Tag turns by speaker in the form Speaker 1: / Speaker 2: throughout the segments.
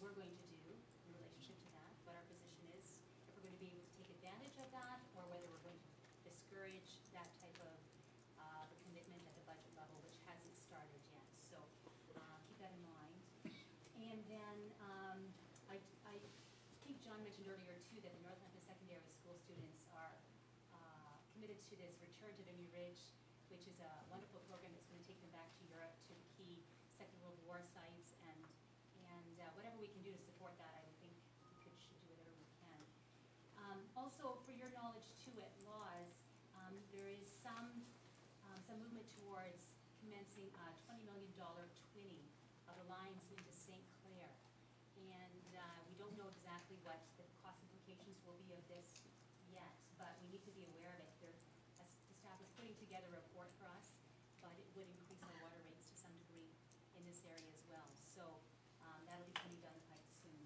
Speaker 1: we're going to do in relationship to that, what our position is, if we're going to be able to take advantage of that, or whether we're going to discourage that type of commitment at the budget level, which hasn't started yet. So keep that in mind. And then I think John mentioned earlier too that the Northampton Secondary School students are committed to this Return to Vimy Ridge, which is a wonderful program that's going to take them back to Europe, to the key Second World War sites, and whatever we can do to support that, I would think we should do whatever we can. Also, for your knowledge too, at Laws, there is some movement towards commencing a $20 million twinning of the lines into St. Clair. And we don't know exactly what the cost implications will be of this yet, but we need to be aware of it. The staff is putting together a report for us, but it would increase our water rates to some degree in this area as well. So that'll be coming down the pipe soon.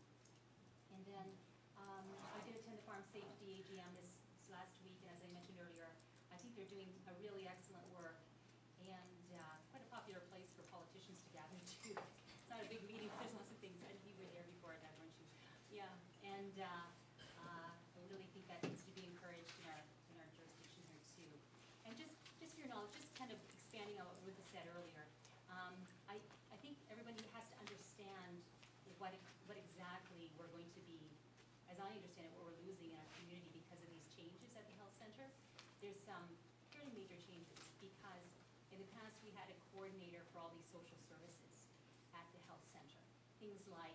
Speaker 1: And then I did attend the Farm Safety AGM this last week, and as I mentioned earlier, I think they're doing a really excellent work, and quite a popular place for politicians to gather too. It's not a big meeting, but there's lots of things. And you were there before that, weren't you? Yeah, and I really think that needs to be encouraged in our jurisdiction here too. And just for your knowledge, just kind of expanding on what Ruth said earlier, I think everybody has to understand what exactly we're going to be, as I understand it, what we're losing in our community because of these changes at the health center. There's some fairly major changes because in the past we had a coordinator for all these social services at the health center. Things like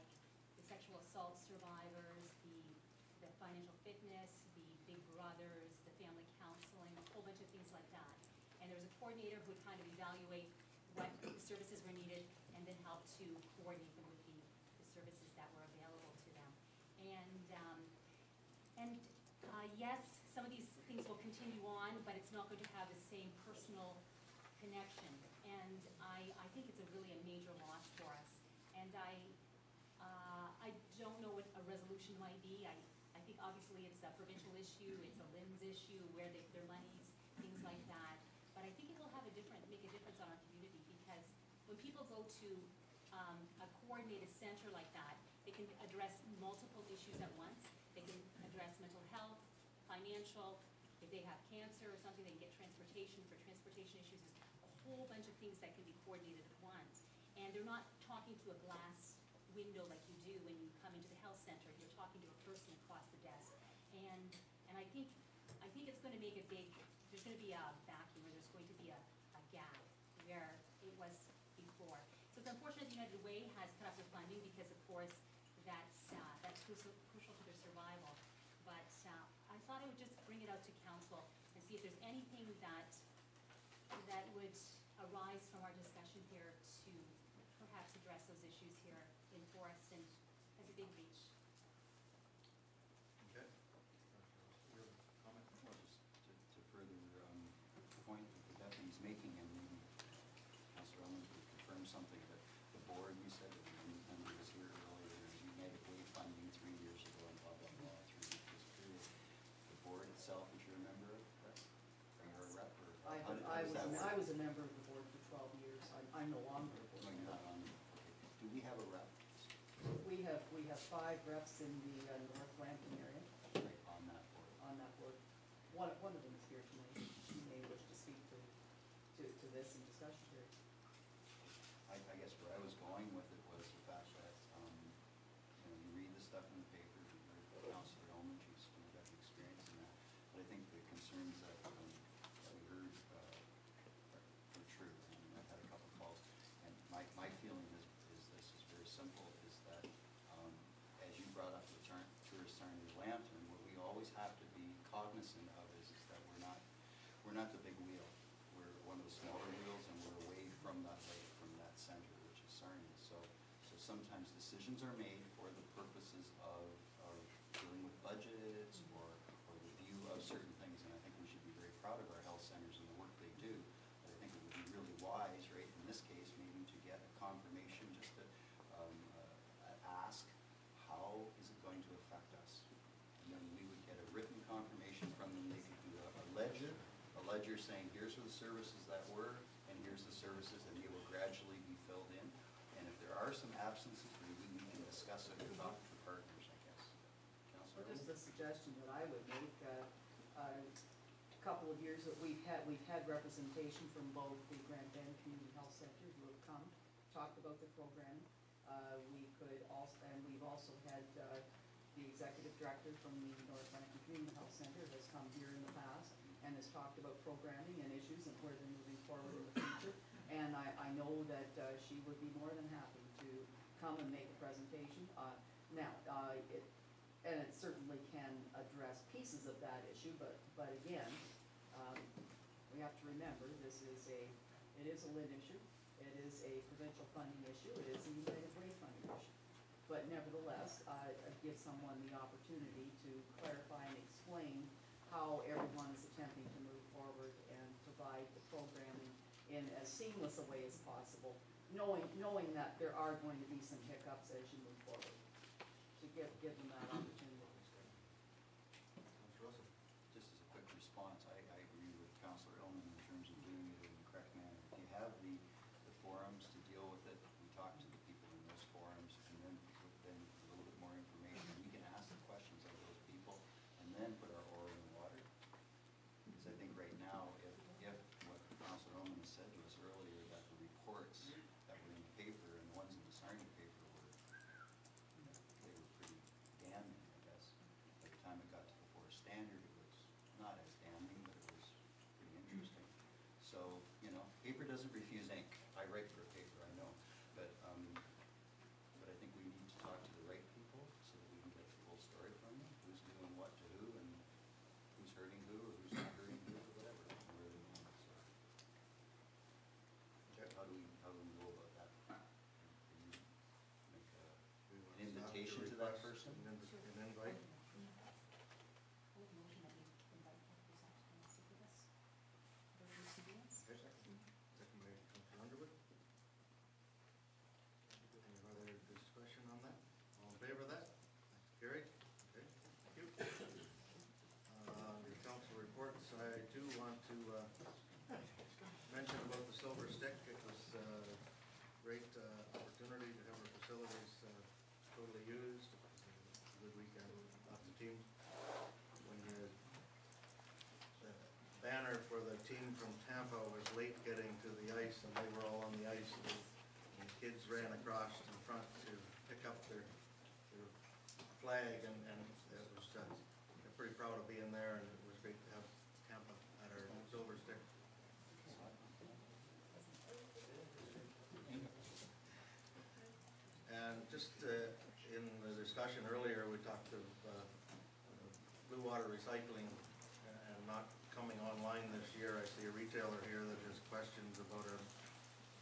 Speaker 1: the sexual assault survivors, the financial fitness, the big brothers, the family counseling, a whole bunch of things like that. And there was a coordinator who would kind of evaluate what services were needed and then help to coordinate them with the services that were available to them. And yes, some of these things will continue on, but it's not going to have the same personal connection. And I think it's really a major loss for us. And I don't know what a resolution might be. I think obviously it's a provincial issue, it's a LINS issue, where their monies, things like that. But I think it will make a difference on our community, because when people go to a coordinated center like that, they can address multiple issues at once. They can address mental health, financial, if they have cancer or something, they can get transportation for transportation issues. There's a whole bunch of things that can be coordinated at once. And they're not talking to a glass window like you do when you come into the health center. You're talking to a person across the desk. And I think it's going to make there's going to be a vacuum, or there's going to be a gap where it was before. So it's unfortunate that United Way has cut off their funding because, of course, that's crucial to their survival. But I thought I would just bring it out to council and see if there's anything that would arise from our discussion here to perhaps address those issues here in Forest and as a big reach.
Speaker 2: Okay. You have a comment?
Speaker 3: Well, just to further the point that the deputy's making, and maybe Councillor Owens would confirm something, that the board, you said that the was here earlier, United Way funding 3 years ago and blah, blah, blah, through this period. The board itself, is you a member of that? Are you a rep? Or
Speaker 4: I was a member of the board for 12 years. I'm no longer a board member.
Speaker 3: No, you're not on. Okay. Do we have a rep?
Speaker 4: We have 5 reps in the North Lambton area.
Speaker 3: Right, on that board.
Speaker 4: On that board. One of them is here tonight. She may wish to speak to this in discussion here.
Speaker 3: I guess where I was going with it was the fact that you read the stuff in the paper, you heard Councillor Owens, she's got the experience in that. But I think the concerns that we heard are true. I mean, I've had a couple of calls, and my feeling is this is very simple: is that as you brought up the tourist Sarnia Lantern, what we always have to be cognizant of is that we're not the big wheel. We're one of the smaller wheels, and we're away from that lake, from that center, which is Sarnia. So sometimes decisions are made for the purposes of dealing with budgets or the view of certain things, and I think we should be very proud of our health centers and the work they do. But I think it would be really wise, right, in this case, maybe to get a confirmation, just to ask, how is it going to affect us? And then we would get a written confirmation from them. They could do a ledger saying, here's the services that were, and here's the services, and they will gradually be filled in. And if there are some absences, maybe we can discuss it with
Speaker 4: suggestion that I would make. A couple of years that we've had representation from both the Grand Bend Community Health Center who have come, talked about the programming. We could also, and we've also had the executive director from the North Atlantic Community Health Center has come here in the past and has talked about programming and issues and where they're moving forward in the future. And I know that she would be more than happy to come and make a presentation. And it certainly can address pieces of that issue, but again, we have to remember, it is a LIN issue, it is a provincial funding issue, it is a United Way funding issue. But nevertheless, it gives someone the opportunity to clarify and explain how everyone is attempting to move forward and provide the programming in as seamless a way as possible, knowing that there are going to be some hiccups as you move forward, to give them that opportunity.
Speaker 2: Councillor Russell.
Speaker 3: Just as a quick response, I agree with Councillor Illman in terms of doing it in the correct manner. If you have the forums to deal with it, we talk to the people in those forums, and then with them a little bit more information, we can ask the questions of those people, and then put our oar in the water. Because I think right now, if what Councillor Illman has said to us earlier, that the reports that were in the paper and the ones in the Sarnia paper they were pretty damning, I guess. By the time it got to the Forest Standard, it was not as damning, but it was pretty interesting. So, paper doesn't refuse ink. I write for a paper, I know. But I think we need to talk to the right people so that we can get the full story from them. Who's doing what to who, and who's hurting who, or who's not hurting who, or whatever. And where they're going. So, how do we go about that? Can you make an invitation to that person?
Speaker 2: An invite.
Speaker 1: I would motion that we invite her to present and speak with us. Those recipients.
Speaker 2: Okay, second by Councillor Underwood. Any other discussion on that? All in favor of that? That's carried. Okay, thank you. The council reports, I do want to mention about the Silver Stick. It was a great opportunity to have our facilities totally used. It was a good weekend off the team. When the banner for the team from Tampa was late getting to the ice, and they were all on the ice, and the kids ran across in front to pick up their flag, and it was, I'm pretty proud of being there, and it was great to have Tampa at our Silver Stick. And just in the discussion earlier, we talked of blue water recycling and not coming online this year. I see a retailer here that has questions about our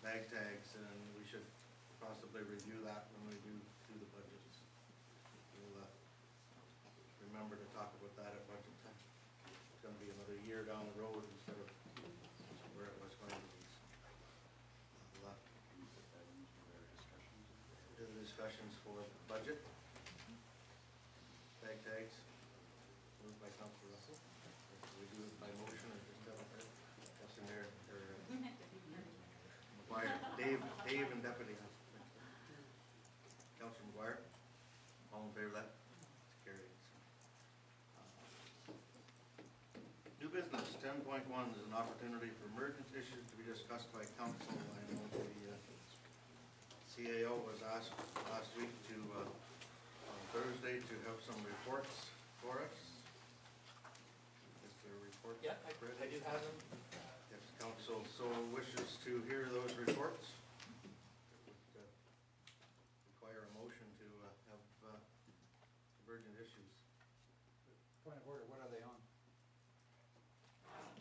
Speaker 2: bag tags, and we should possibly review that when we do the budgets. We'll remember to talk about that at budget time. It's going to be another year down the road instead of where it was going to be.
Speaker 3: Can you put that into our discussions?
Speaker 2: Do the discussions for budget. Bag tags, moved by Councilor Russell. We do it by motion or just have it in there, or McGuire, Dave and Deputy. Councilor McGuire, all in favor of that? It's carried. New business, 10.1 is an opportunity for emergent issues to be discussed by council. I know the CAO was asked last week to, on Thursday, to have some reports for us. Is there a report?
Speaker 5: Yeah, I do have them.
Speaker 2: If council so wishes to hear those reports, it would require a motion to have emergent issues.
Speaker 6: Point of order, what are they on?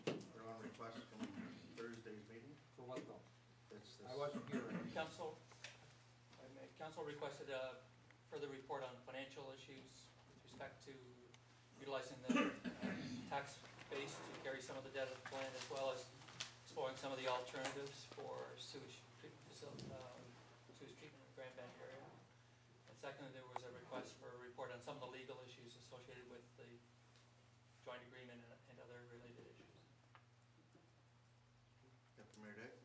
Speaker 2: They're on request from Thursday's meeting.
Speaker 6: For what though?
Speaker 2: It's this.
Speaker 6: I wasn't here.
Speaker 5: Council requested a further report on financial issues with respect to utilizing the tax base to carry some of the debt of the plan, as well as exploring some of the alternatives for sewage treatment facility, sewage treatment in the Grand Bend area. And secondly, there was a request for a report on some of the legal issues associated with the joint agreement and other related issues.
Speaker 2: Deputy Mayor Dick.